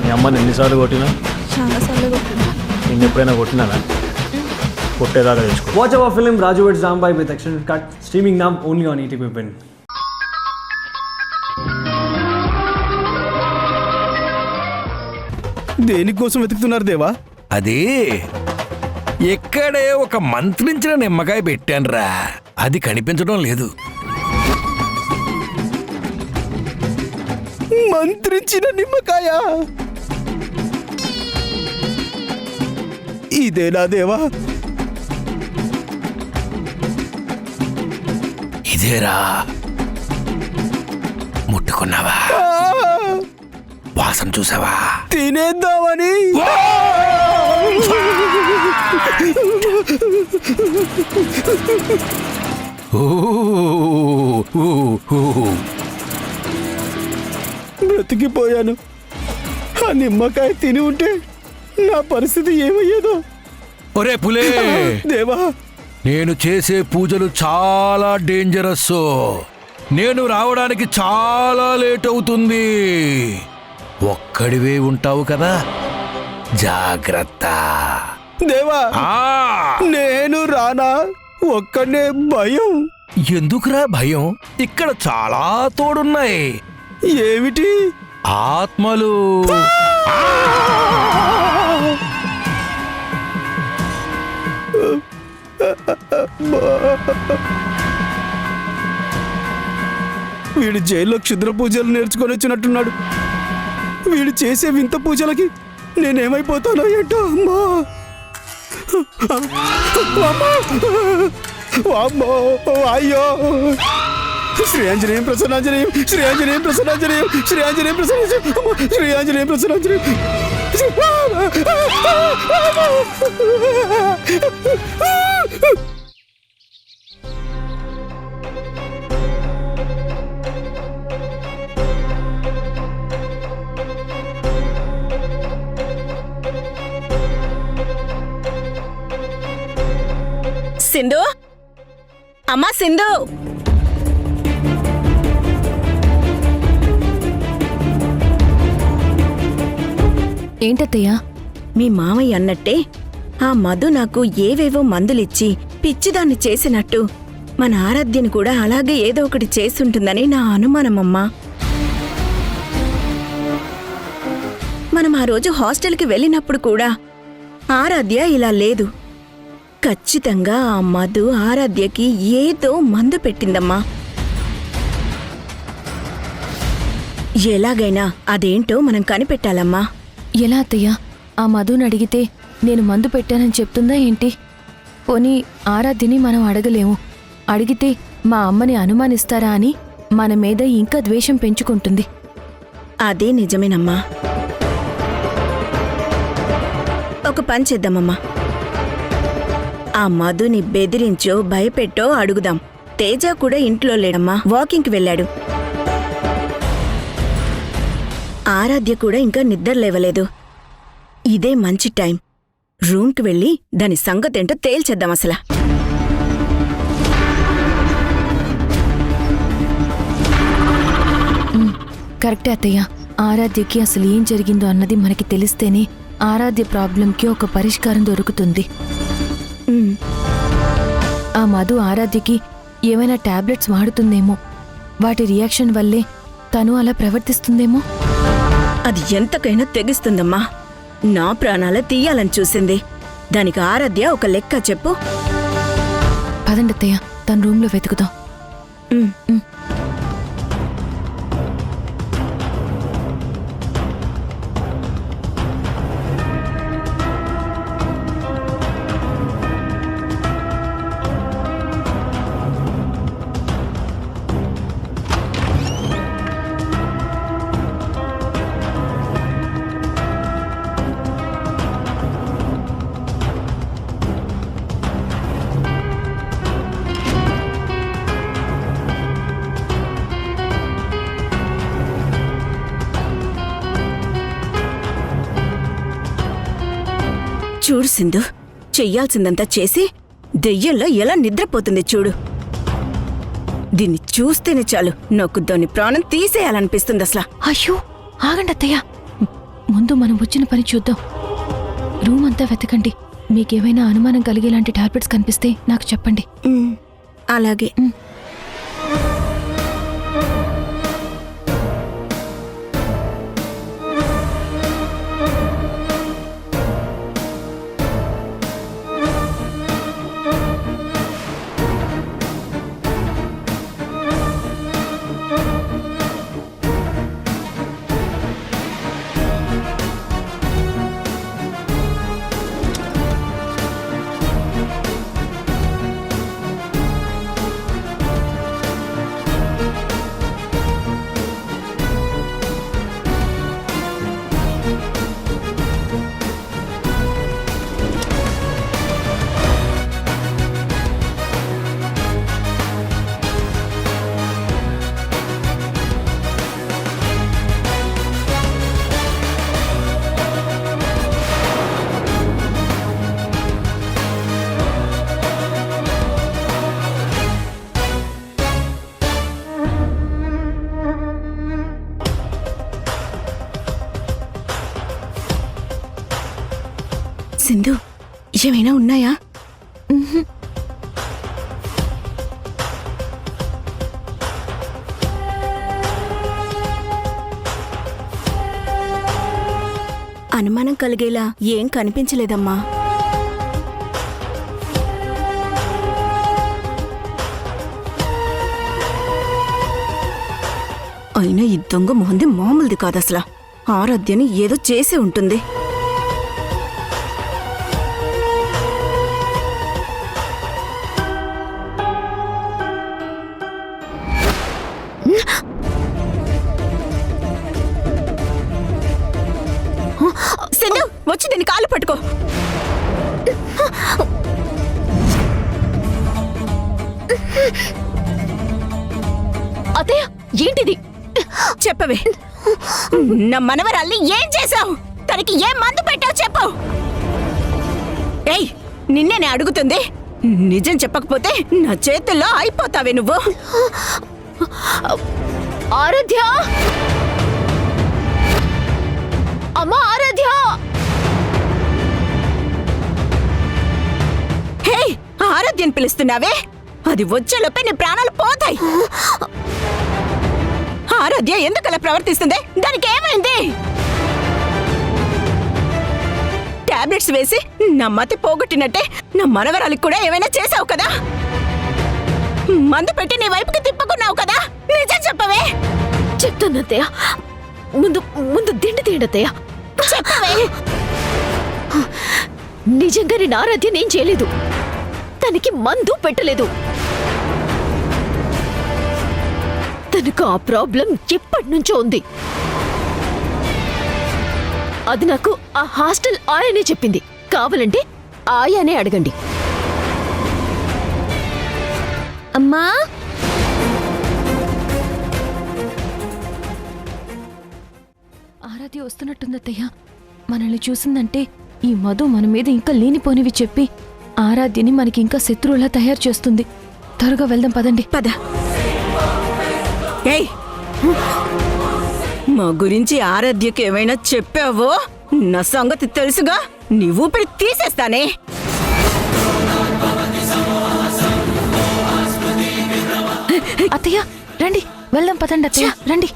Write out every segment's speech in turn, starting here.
మీ అమ్మని ఎన్నిసార్లు కొట్టినా? చాలాసార్లు కొట్టినా. నేను ఎప్పుడైనా కొట్టినానా? కొట్టేదాకా తెచ్చుకో. Watch our film Raju vs. Zambai with extended cut, streaming now only on ETV Win. దేనికోసం వెతుకుతున్నారు దేవా? అది ఎక్కడే ఒక మంత్రించిన నిమ్మకాయ పెట్టానురా, అది కనిపించడం లేదు. మంత్రించిన నిమ్మకాయ ఇదేనా దేవా? ఇదేరా. ముట్టుకున్నావా? వాసన చూసావా? తినేద్దామని. బ్రతికిపోయాను. ఆ నిమ్మకాయ తిని ఉంటే నా పరిస్థితి ఏమయ్యేదో. ఒరే పులే దేవా, నేను చేసే పూజలు చాలా డేంజరస్. నేను రావడానికి చాలా లేట్ అవుతుంది. ఒక్కడివే ఉంటావు కదా, జాగ్రత్త. దేవా ఆ, నేను రానా? ఒక్కనే భయం. ఎందుకురా భయం? ఇక్కడ చాలా తోడున్నాయి. ఏమిటి? ఆత్మలు. వీడు జైల్లో క్షుద్ర పూజలు నేర్చుకొని వచ్చినట్టున్నాడు. వీడు చేసే వింత పూజలకి నేనేమైపోతానో ఏంటో. అమ్మా అమ్మా, అమ్మో, అయ్యో. శ్రీఆంజనేయం ప్రసన్నాంజనేయం, శ్రీఆంజనేయం ప్రసన్నాంజనేయం, శ్రీఆంజనేయం ప్రసన్నాంజనేయం, శ్రీఆంజనేయం ప్రసన్నాంజనేయం. సింధు, అమ్మా సింధు. ఏంటత్తయ్యా? మీ మామయ్య అన్నట్టే ఆ మధు నాకు ఏవేవో మందులిచ్చి పిచ్చిదాన్ని చేసినట్టు మన ఆరాధ్యని కూడా అలాగే ఏదో ఒకటి చేసుంటుందని నా అనుమానమమ్మా. మనం ఆ రోజు హాస్టల్కి వెళ్ళినప్పుడు కూడా ఆరాధ్య ఇలా లేదు. ఖచ్చితంగా ఆ మధు ఆరాధ్యకి ఏదో మందు పెట్టిందమ్మా. ఎలాగైనా అదేంటో మనం కనిపెట్టాలమ్మా. ఎలా అత్తయ్యా? ఆ మధుని అడిగితే నేను మందు పెట్టానని చెప్తుందా ఏంటి? పోనీ ఆరాధ్యని మనం అడగలేము. అడిగితే మా అమ్మని అనుమానిస్తారా అని మన మీద ఇంకా ద్వేషం పెంచుకుంటుంది. అదే నిజమేనమ్మా. ఒక పని చేద్దామమ్మా. ఆ మధుని బెదిరించో భయపెట్టో అడుగుదాం. తేజ కూడా ఇంట్లో లేడమ్మా, వాకింగ్కి వెళ్ళాడు. ఆరాధ్య కూడా ఇంకా నిద్ర లేవలేదు. ఇదే మంచి టైం. రూమ్కి వెళ్ళి దాని సంగతేంటో తేల్చేద్దాం అసలు. కరెక్టే అత్తయ్య. ఆరాధ్యకి అసలు ఏం జరిగిందో అన్నది మనకి తెలిస్తేనే ఆరాధ్య ప్రాబ్లంకి ఒక పరిష్కారం దొరుకుతుంది. ఆ మధు ఆరాధ్యకి ఏమైనా టాబ్లెట్స్ వాడుతుందేమో. వాటి రియాక్షన్ వల్లే తను అలా ప్రవర్తిస్తుందేమో. అది ఎంతకైనా తెగిస్తుందమ్మా. నా ప్రాణాలే తీయాలని చూసింది. దానికి ఆరాధ్య ఒక లెక్క చెప్పు. పదండత్తయ్య, తన రూమ్లో వెతుకుదాం. చూడు సింధు, చెయ్యాల్సిందంతా చేసి దెయ్యంలో ఎలా నిద్రపోతుంది చూడు. దీన్ని చూస్తేనే చాలు నాకు దాని ప్రాణం తీసేయాలనిపిస్తుంది అసలు. అయ్యో ఆగండి అత్తయ్య. ముందు మనం వచ్చిన పని చూద్దాం. రూమ్ అంతా వెతకండి. మీకేమైనా అనుమానం కలిగేలాంటి టాబ్లెట్స్ కనిపిస్తే నాకు చెప్పండి. అలాగే. సింధు, ఏమైనా ఉన్నాయా? అనుమానం కలిగేలా ఏం కనిపించలేదమ్మా. అయినా ఈ దొంగ మొహంది మామూలుది కాదసలా. ఆరాధ్యని ఏదో చేసే ఉంటుంది. సింధు, వచ్చి దీన్ని కాళ్ళు పట్టుకో. అత్తయ్య, ఏంటిది? చెప్పవే, నా మనవరాల్ని ఏం చేశావు? తనకి ఏం మందు పెట్టావు చెప్పు. ఏయ్, నిన్నే అడుగుతుంది. నిజం చెప్పకపోతే నా చేతుల్లో అయిపోతావే నువ్వు. ఆరాధ్య, అమ్మా ఆరాధ్య. హే, ఆరాధ్యని పిలుస్తున్నావే? అది వచ్చేలోపే నీ ప్రాణాలు పోతాయి. ఆరాధ్య ఎందుకలా ప్రవర్తిస్తుంది? దానికి ఏమైంది? టాబ్లెట్స్ వేసి నా మతి పోగొట్టినట్టే నా మనవరాలికి కూడా ఏమైనా చేసావు కదా. మందు పెట్టి నీ వైపుకి తిప్పుకున్నావు కదా. నిజం చెప్పవే. చెప్తానత్తయ్య. ముందు ముందు దిండి తీయండత్తయ్య. చెప్పవే. నిజంగా నేను ఆరాధ్య నేను చేయలేదు. తనకి మందు పెట్టలేదు. తనకు ఆ ప్రాబ్లం ఎప్పటి నుంచో ఉంది. అది నాకు ఆ హాస్టల్ ఆయానే చెప్పింది. కావాలంటే ఆయానే అడగండి. అమ్మా, ఆరాధ్య వస్తున్నట్టుందత్తయ్య. మనల్ని చూసిందంటే ఈ మధు మన మీద ఇంకా లేనిపోనివి చెప్పి ఆరాధ్యని మనకి ఇంకా శత్రువులా తయారు చేస్తుంది. త్వరగా వెళ్దాం పదండి. పద. ఏయ్, మా గురించి ఆరాధ్యకి ఏమైనా చెప్పావో నా సంగతి తెలుసుగా. నీ ఊపిరి తీసేస్తానే. అత్తయ్య రండి, వెళ్దాం పదండి. అత్తయ్య రండి.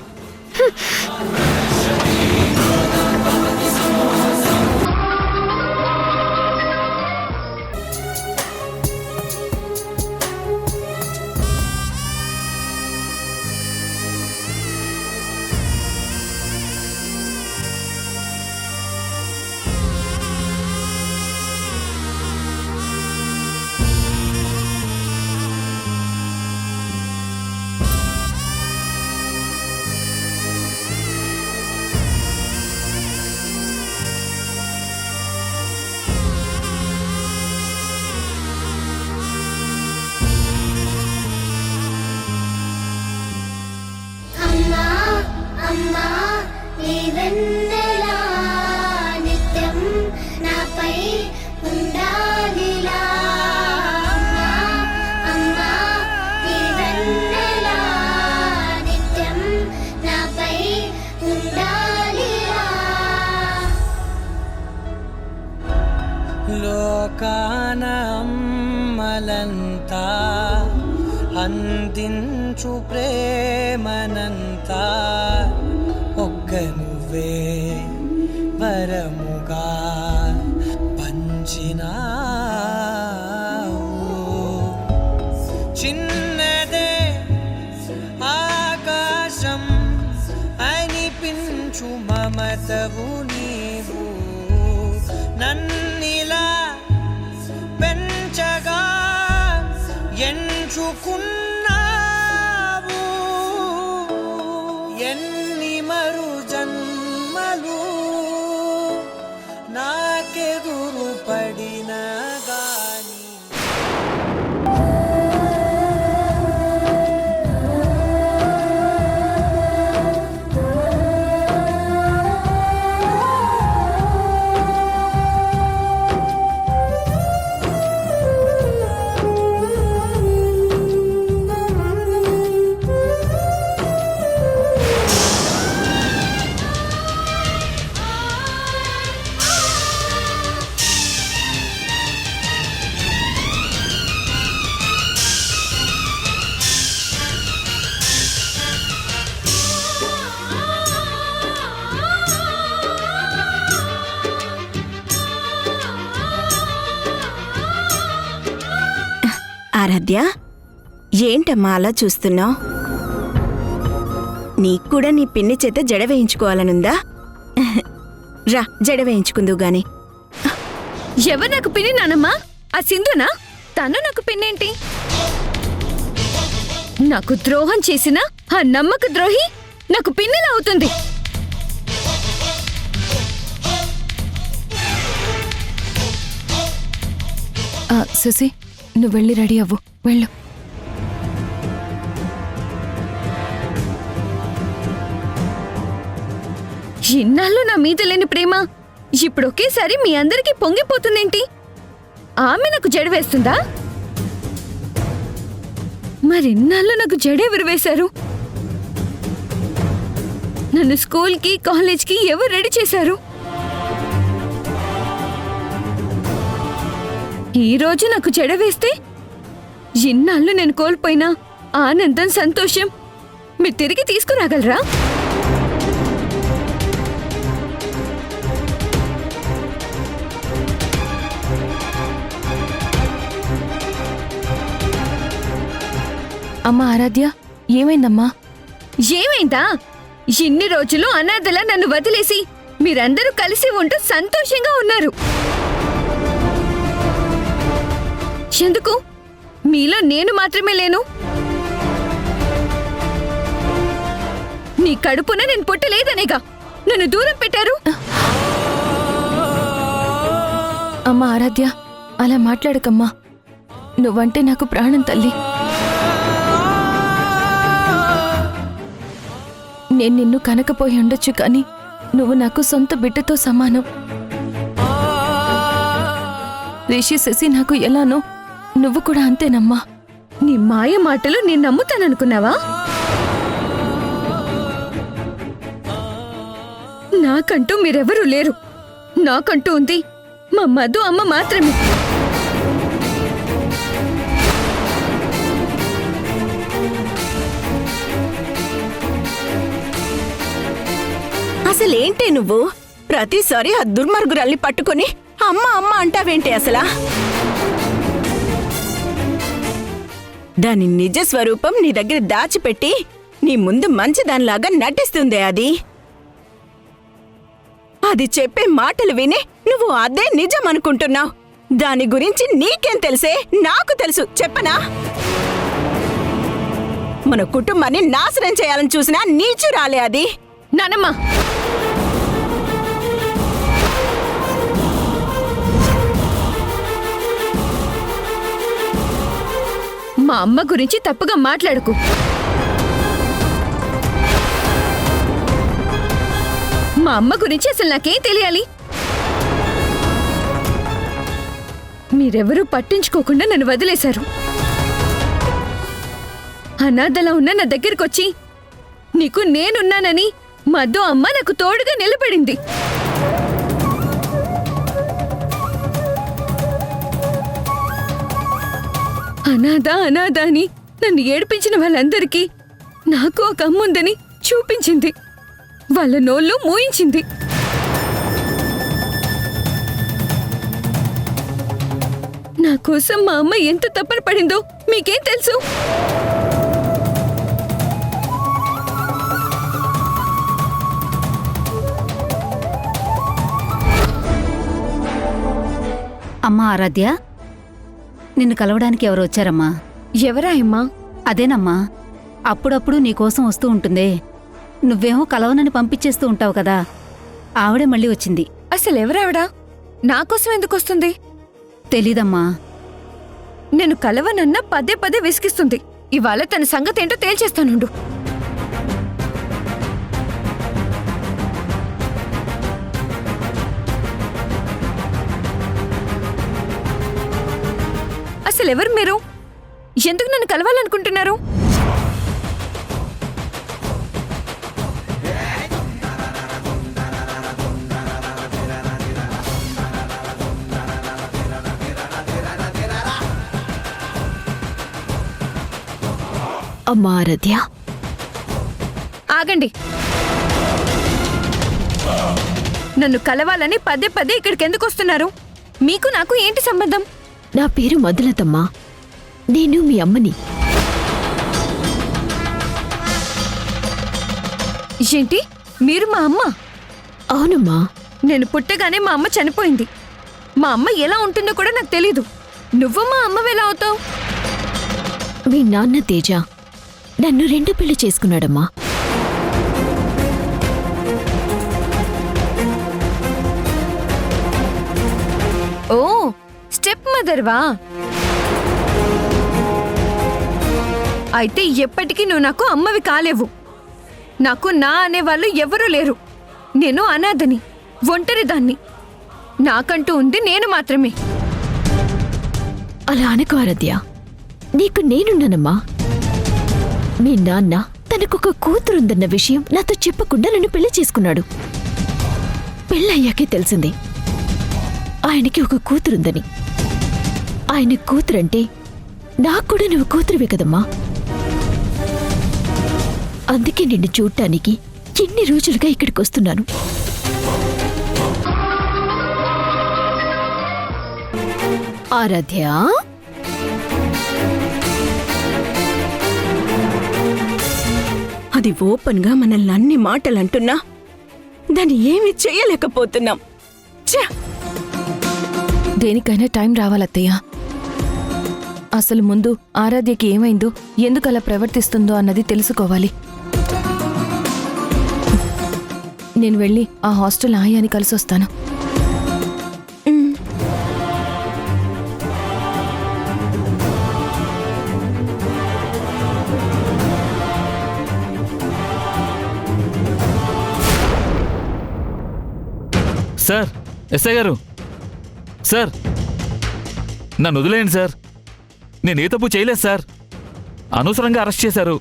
అమ్మా నీవెన్నెలా నిత్యం నాపై ఉండాలిలా. అమ్మా నీవెన్నెలా నిత్యం నాపై ఉండాలిలా. లోకాన అమ్మలంతా అందించు ప్రేమనంతా ఒక్క నువ్వే వరముగా పంచినావు. చిన్నదే ఆకాశం అనిపించు మమతవు నీవు, నన్నిలా పెంచగా ఎంచుకున్నావు. ఎన్ని మరు జన్మలు నాకెదురు పడిన గాని ఆరాధ్య, ఏంటమ్మా అలా చూస్తున్నావు? నీకు కూడా నీ పిన్ని చేత జడ వేయించుకోవాలనుందా? రా, జడ వేయించుకుందు గాని. ఎవరు నాకు పిన్ని నానమ్మా? ఆ సింధునా? తను నాకు పిన్నేంటి? నాకు ద్రోహం చేసిన ఆ నమ్మక ద్రోహి నాకు పిన్నెలా అవుతుంది? శశి, నువ్వు వెళ్ళి రెడీ అవ్వు, వెళ్ళు. ఇన్నాళ్ళు నా మీద లేని ప్రేమ ఇప్పుడు ఒకేసారి మీ అందరికీ పొంగిపోతుందేంటి? ఆమె నాకు జడ వేస్తుందా? మరిన్నాళ్ళు నాకు జడెవరు వేశారు? నన్ను స్కూల్కి కాలేజ్కి ఎవరు రెడీ చేశారు? ఈరోజు నాకు జడ వేస్తే ఇన్నాళ్ళు నేను కోల్పోయినా ఆనందం, సంతోషం మీరు తిరిగి తీసుకురాగలరా? అమ్మా ఆరాధ్య, ఏమైందమ్మా? ఏమైందా? ఇన్ని రోజులు అనాథలా నన్ను వదిలేసి మీరందరూ కలిసి ఉంటూ సంతోషంగా ఉన్నారు. ఎందుకు మీలో నేను మాత్రమే లేను? నీ కడుపున నేను పుట్టలేదనేగా నన్ను దూరం పెట్టారు. అమ్మా ఆరాధ్య, అలా మాట్లాడకమ్మా. నువ్వంటే నాకు ప్రాణం తల్లి. నేను నిన్ను కనకపోయి ఉండొచ్చు, కానీ నువ్వు నాకు సొంత బిడ్డతో సమానం. రిషి, శశి నాకు ఎలానో నువ్వు కూడా అంతేనమ్మా. నీ మాయ మాటలు నేను నమ్ముతాననుకున్నావా? నాకంటూ మీరెవరూ లేరు. నాకంటూ ఉంది మా మధు అమ్మ మాత్రమే. అసలేంటే నువ్వు ప్రతిసారి ఆ దుర్మార్గురాల్ని పట్టుకొని అమ్మ అమ్మ అంటావేంటి అసలా? దాని నిజ స్వరూపం నీ దగ్గర దాచిపెట్టి నీ ముందు మంచిదానిలాగా నటిస్తుంది. అది చెప్పే మాటలు విని నువ్వు అదే నిజం అనుకుంటున్నావు. దాని గురించి నీకేం తెలుసే? నాకు తెలుసు, చెప్పనా? మన కుటుంబాన్ని నాశనం చేయాలని చూసినా నీచురాలే అది. నానమ్మా, మా అమ్మ గురించి తప్పుగా మాట్లాడకు. మా అమ్మ గురించి అసలు నాకేం తెలియాలి? మీరెవరూ పట్టించుకోకుండా నన్ను వదిలేశారు. అనాథలా ఉన్న నా దగ్గరకొచ్చి నీకు నేనున్నానని మధు అమ్మ నాకు తోడుగా నిలబడింది. అనాథ అనాథ అని నన్ను ఏడిపించిన వాళ్ళందరికీ నాకు ఒక అమ్ముందని చూపించింది. వాళ్ళ నోళ్ళు మూయించింది. నా కోసం మా అమ్మ ఎంత తప్పన పడిందో మీకేం తెలుసు? అమ్మా ఆరాధ్య, నిన్ను కలవడానికి ఎవరు వచ్చారమ్మా? ఎవరా అమ్మా? అదేనమ్మా, అప్పుడప్పుడు నీకోసం వస్తూ ఉంటుందే, నువ్వేమో కలవనని పంపించేస్తూ ఉంటావు కదా, ఆవిడే మళ్ళీ వచ్చింది. అసలెవరావిడా? నాకోసం ఎందుకు వస్తుంది? తెలీదమ్మా. నేను కలవనన్నా పదే పదే విసిగిస్తుంది. ఇవాళ తన సంగతేంటో తేల్చేస్తానుండు. అసలెవరు మీరు? ఎందుకు నన్ను కలవాలనుకుంటున్నారు? అమ్మా ఆరాధ్య, ఆగండి. నన్ను కలవాలని పదే పదే ఇక్కడికి ఎందుకు వస్తున్నారు? మీకు నాకు ఏంటి సంబంధం? నా పేరు మధులతమ్మా. నేను మీ అమ్మని. ఏంటి? మీరు మా అమ్మ? అవునమ్మా. నేను పుట్టగానే మా అమ్మ చనిపోయింది. మా అమ్మ ఎలా ఉంటుందో కూడా నాకు తెలీదు. నువ్వు మా అమ్మవెలా అవుతావు? మీ నాన్న తేజ నన్ను 2 పెళ్లి చేసుకున్నాడమ్మా. ఓ, స్టెప్ మదర్వా? అయితే ఎప్పటికీ నువ్వు నాకు అమ్మవి కాలేవు. నాకు నా అనేవాళ్ళు ఎవరూ లేరు. నేను అనాథని, ఒంటరిదాన్ని. నాకంటూ ఉంది నేను మాత్రమే. అలా అనుకో ఆరాధ్య, నీకు నేనున్నానమ్మా. మీ నాన్న తనకొక కూతురుందన్న విషయం నాతో చెప్పకుండా నన్ను పెళ్లి చేసుకున్నాడు. పెళ్ళయ్యాకే తెలిసింది ఆయనకి ఒక కూతురుందని. ఆయన కూతురంటే నాకు కూడా నువ్వు కూతురువే కదమ్మా. అందుకే నిన్ను చూడటానికి ఎన్ని రోజులుగా ఇక్కడికి వస్తున్నాను. ఆరాధ్య, అది ఓపెన్ గా మనల్ని అన్ని మాటలు అంటున్నా దాన్ని ఏమీ చెయ్యలేకపోతున్నాం. దేనికైనా టైం రావాలత్తయ్య. అసలు ముందు ఆరాధ్యకి ఏమైందో, ఎందుకు అలా ప్రవర్తిస్తుందో అన్నది తెలుసుకోవాలి. నేను వెళ్ళి ఆ హాస్టల్ ఆయాని కలిసొస్తాను. సార్, ఎస్ఐ గారు, సార్ నన్ను వదిలేయండి సార్. నేను ఏ తప్పు చేయలేదు సార్. అనవసరంగా అరెస్ట్ చేశారు.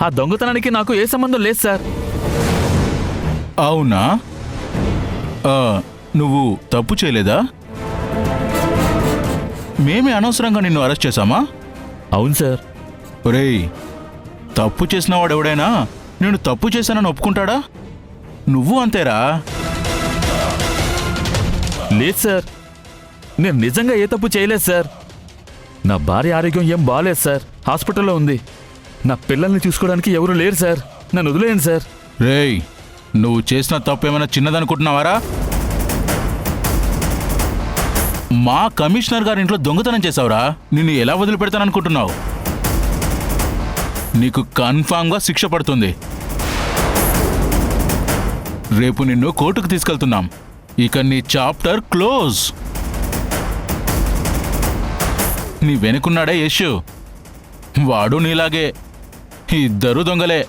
ఆ దొంగతనానికి నాకు ఏ సంబంధం లేదు సార్. అవునా? నువ్వు తప్పు చేయలేదా? మేమే అనవసరంగా నిన్ను అరెస్ట్ చేశామా? అవును సార్. ఒరేయ్, తప్పు చేసిన వాడెవడైనా నేను తప్పు చేశానని ఒప్పుకుంటాడా? నువ్వు అంతేరా. లేదు సార్, నేను నిజంగా ఏ తప్పు చేయలేదు సార్. నా భార్య ఆరోగ్యం ఏం బాగాలేదు సార్, హాస్పిటల్లో ఉంది. నా పిల్లల్ని చూసుకోవడానికి ఎవరు లేరు సార్. నన్ను వదిలేయండి సార్. రేయ్, నువ్వు చేసిన తప్పు ఏమైనా చిన్నదనుకుంటున్నావారా? మా కమిషనర్ గారి ఇంట్లో దొంగతనం చేసావురా. నిన్ను ఎలా వదిలిపెడతాననుకుంటున్నావు? నీకు కన్ఫామ్గా శిక్ష పడుతుంది. రేపు నిన్ను కోర్టుకు తీసుకెళ్తున్నాం. ఇక నీ చాప్టర్ క్లోజ్. నీ వెనుకున్నాడే యశ్, వాడు నీలాగే. ఇద్దరు దొంగలే.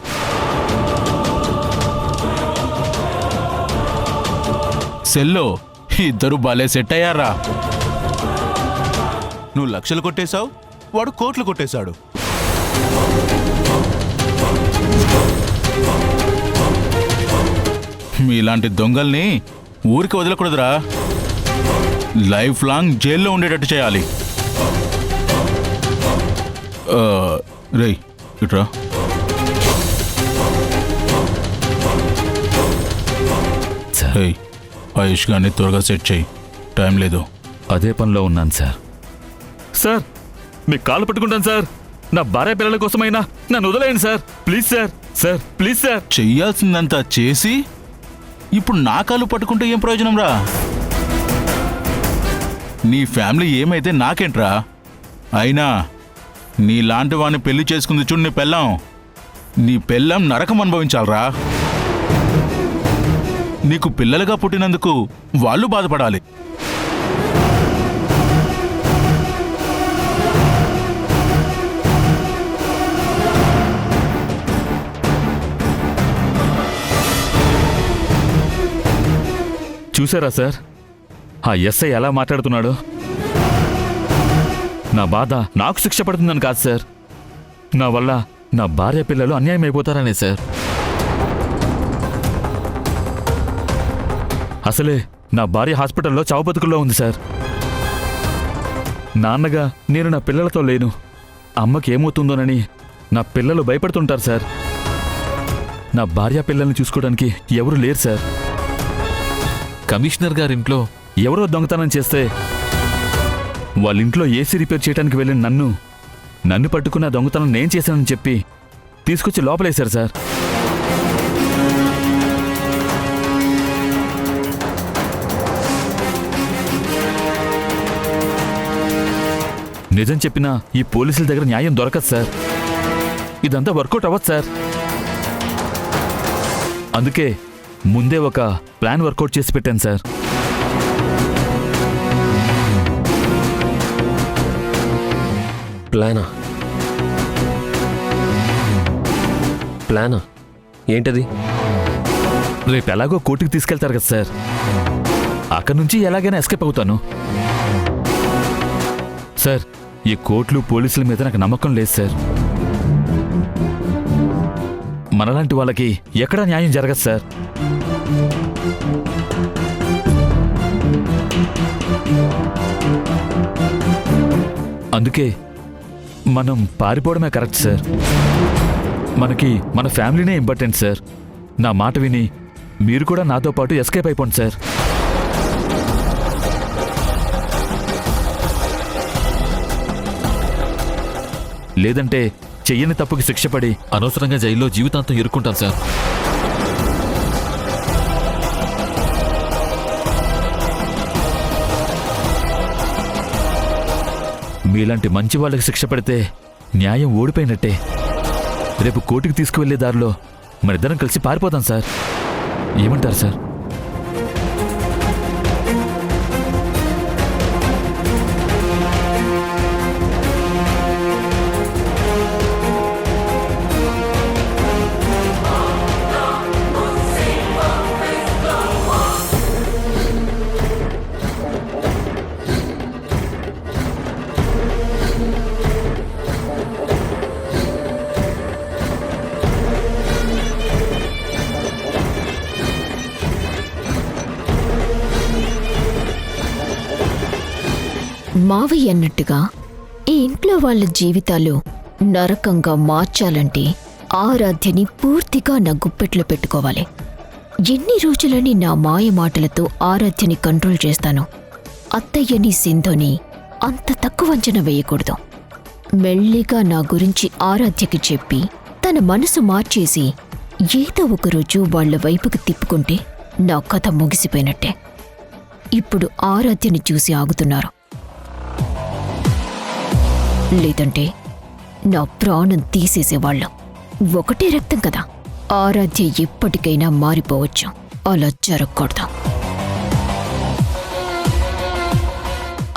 సెల్లో ఇద్దరు బాలే సెట్ అయ్యారా. నువ్వు లక్షలు కొట్టేశావు, వాడు కోట్లు కొట్టేశాడు. మీలాంటి దొంగల్ని ఊరికి వదలకూడదురా. లైఫ్ లాంగ్ జైల్లో ఉండేటట్టు చేయాలి. రేయ్ ఇట్రా. రేయ్ ఆయుష్ గారిని త్వరగా సెట్ చేయి, టైం లేదు. అదే పనిలో ఉన్నాను సార్. సార్ మీ కాళ్ళు పట్టుకుంటాను సార్. నా భార్య పిల్లల కోసమైనా నన్ను వదిలేయండి sir. Please sir. Sir please sir. చెయ్యాల్సిందంతా చేసి ఇప్పుడు నా కాలు పట్టుకుంటే ఏం ప్రయోజనం రా? నీ ఫ్యామిలీ ఏమైతే నాకేంట్రా? అయినా నీలాంటి వాడిని పెళ్లి చేసుకుంది చూడు నీ పెళ్ళాం. నీ పెళ్ళాం నరకం అనుభవించాలరా. నీకు పిల్లలుగా పుట్టినందుకు వాళ్ళు బాధపడాలి. చూసారా సార్ ఆ ఎస్ఐ ఎలా మాట్లాడుతున్నాడు? నా బాధ నాకు శిక్ష పడుతుందని కాదు సార్, నా వల్ల నా భార్య పిల్లలు అన్యాయం అయిపోతారనే సార్. అసలే నా భార్య హాస్పిటల్లో చావు బతుకుల్లో ఉంది సార్. నాన్నగా నేను నా పిల్లలతో లేను. అమ్మకి ఏమవుతుందోనని నా పిల్లలు భయపడుతుంటారు సార్. నా భార్య పిల్లల్ని చూసుకోవడానికి ఎవరు లేరు సార్. కమిషనర్ గారింట్లో ఎవరో దొంగతనం చేస్తే వాళ్ళింట్లో ఏసీ రిపేర్ చేయడానికి వెళ్ళిన నన్ను పట్టుకున్న దొంగతనం నేను చేశానని చెప్పి తీసుకొచ్చి లోపలేశారు సార్. నిజం చెప్పినా ఈ పోలీసుల దగ్గర న్యాయం దొరకదు సార్. ఇదంతా వర్కౌట్ అవ్వదు సార్. అందుకే ముందే ఒక ప్లాన్ వర్కౌట్ చేసి పెట్టాను సార్. ప్లానా? ఏంటది? రేపు ఎలాగో కోర్టుకి తీసుకెళ్తారు కదా సార్, అక్కడి నుంచి ఎలాగైనా ఎస్కేప్ అవుతాను సార్. ఈ కోర్టులు పోలీసుల మీద నాకు నమ్మకం లేదు సార్. మనలాంటి వాళ్ళకి ఎక్కడా న్యాయం జరగదు సార్. అందుకే మనం పారిపోవడమే కరెక్ట్ సార్. మనకి మన ఫ్యామిలీనే ఇంపార్టెంట్ సార్. నా మాట విని మీరు కూడా నాతో పాటు ఎస్కేప్ అయిపోండి సార్. లేదంటే చెయ్యని తప్పుకి శిక్షపడి అనవసరంగా జైల్లో జీవితాంతం ఇరుక్కుంటాను సార్. మీలాంటి మంచి వాళ్ళకి శిక్ష పడితే న్యాయం ఓడిపోయినట్టే. రేపు కోర్టుకి తీసుకువెళ్లే దారిలో మనిద్దరం కలిసి పారిపోతాం సార్. ఏమంటారు సార్? మావయ్య అన్నట్టుగా ఈ ఇంట్లో వాళ్ళ జీవితాలు నరకంగా మార్చాలంటే ఆరాధ్యని పూర్తిగా నా గుప్పెట్లో పెట్టుకోవాలి. ఎన్ని రోజులని నా మాయ మాటలతో ఆరాధ్యని కంట్రోల్ చేస్తాను. అత్తయ్యని సింధుని అంత తక్కువ అంచనా వేయకూడదు. మెల్లిగా నా గురించి ఆరాధ్యకి చెప్పి తన మనసు మార్చేసి ఏదో ఒకరోజు వాళ్ల వైపుకి తిప్పుకుంటే నా కథ ముగిసిపోయినట్టే. ఇప్పుడు ఆరాధ్యని చూసి ఆగుతున్నారు, లేదంటే నా ప్రాణం తీసేసేవాళ్ళం. ఒకటే రక్తం కదా. ఆరాధ్య ఎప్పటికైనా మారిపోవచ్చు. అలా జరగకూడదు.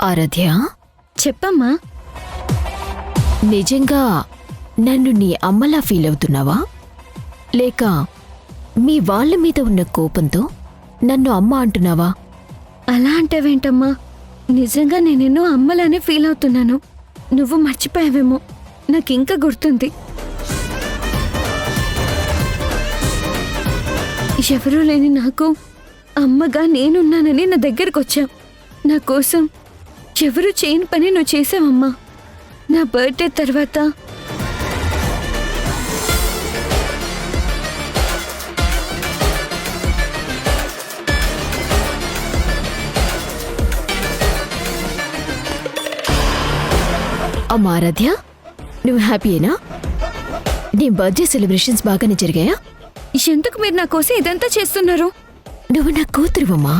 ఆరాధ్య, చెప్పమ్మా. నిజంగా నన్ను నీ అమ్మలా ఫీల్ అవుతున్నావా, లేక మీ వాళ్ళ మీద ఉన్న కోపంతో నన్ను అమ్మ అంటున్నావా? అలా అంటావేంటమ్మా? నిజంగా నేనెన్నో అమ్మలానే ఫీల్ అవుతున్నాను. నువ్వు మర్చిపోయావేమో, నాకింకా గుర్తుంది. ఎవరూ లేని నాకు అమ్మగా నేనున్నానని నా దగ్గరకొచ్చా. నా కోసం ఎవరూ చేయని పని నువ్వు చేసావమ్మా. నా బర్త్డే తర్వాత అమ్మా ఆరాధ్య, నువ్వు హ్యాపీయేనా? నీ బర్త్డే సెలబ్రేషన్స్ బాగానే జరిగాయా? ఎందుకు మీరు నా కోసం ఇదంతా చేస్తున్నారు? నువ్వు నా కూతురువమ్మా.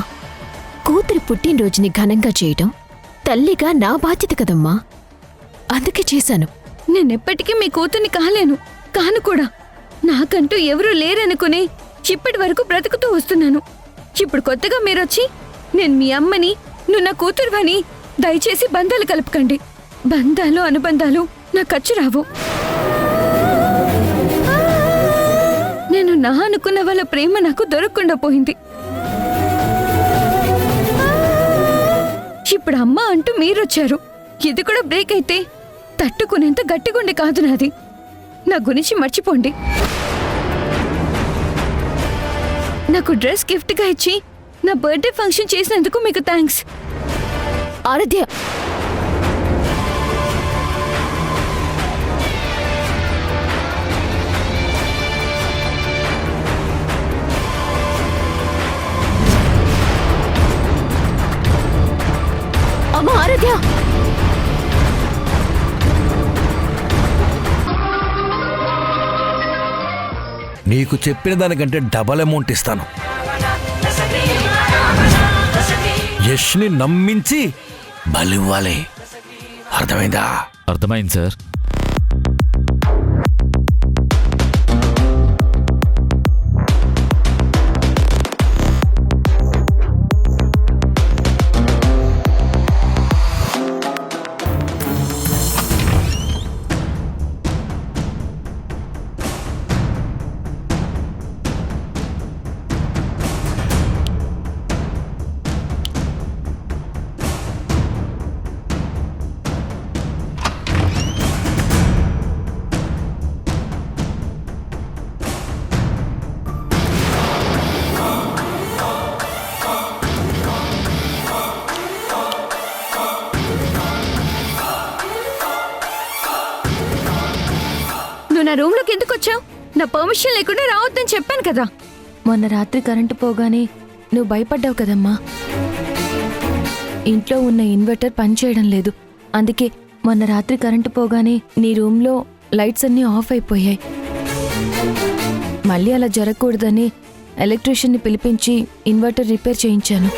కూతురు పుట్టినరోజుని ఘనంగా చేయటం తల్లిగా నా బాధ్యత కదమ్మా. అందుకే చేశాను. నేనెప్పటికీ మీ కూతుర్ని కాను కూడా. నాకంటూ ఎవరూ లేరనుకుని ఇప్పటి వరకు బ్రతుకుతూ వస్తున్నాను. ఇప్పుడు కొత్తగా మీరొచ్చి నేను మీ అమ్మని, నువ్వు నా కూతురువని, దయచేసి బంధాలు కలపకండి. బంధాలు అనుబంధాలు నా ఖర్చు రావు. నేను నా అనుకున్న వాళ్ళ ప్రేమ నాకు దొరకకుండా పోయింది. ఇప్పుడు అమ్మ అంటూ మీరొచ్చారు. ఇది కూడా బ్రేక్ అయితే తట్టుకునేంత గట్టిగుండి కాదు నాది. నా గురించి మర్చిపోండి. నాకు డ్రెస్ గిఫ్ట్గా ఇచ్చి నా బర్త్డే ఫంక్షన్ చేసినందుకు మీకు థ్యాంక్స్. ఆరాధ్య, అమ్మా ఆరాధ్య, నీకు చెప్పిన దానికంటే డబల్ అమౌంట్ ఇస్తాను. యష్ని నమ్మించి బలివ్వాలి. అర్థమైందా? అర్థమైంది సార్. నువ్వు నా రూమ్లోకి ఎందుకు వచ్చావు? నా పర్మిషన్ లేకుండా రావద్దని చెప్పాను కదా. మొన్న రాత్రి కరెంటు పోగానే నువ్వు భయపడ్డావు కదమ్మా. ఇంట్లో ఉన్న ఇన్వర్టర్ పనిచేయడం లేదు. అందుకే మొన్న రాత్రి కరెంటు పోగానే నీ రూమ్లో లైట్స్ అన్నీ ఆఫ్ అయిపోయాయి. మళ్ళీ అలా జరగకూడదని ఎలక్ట్రీషియన్ని పిలిపించి ఇన్వర్టర్ రిపేర్ చేయించాను.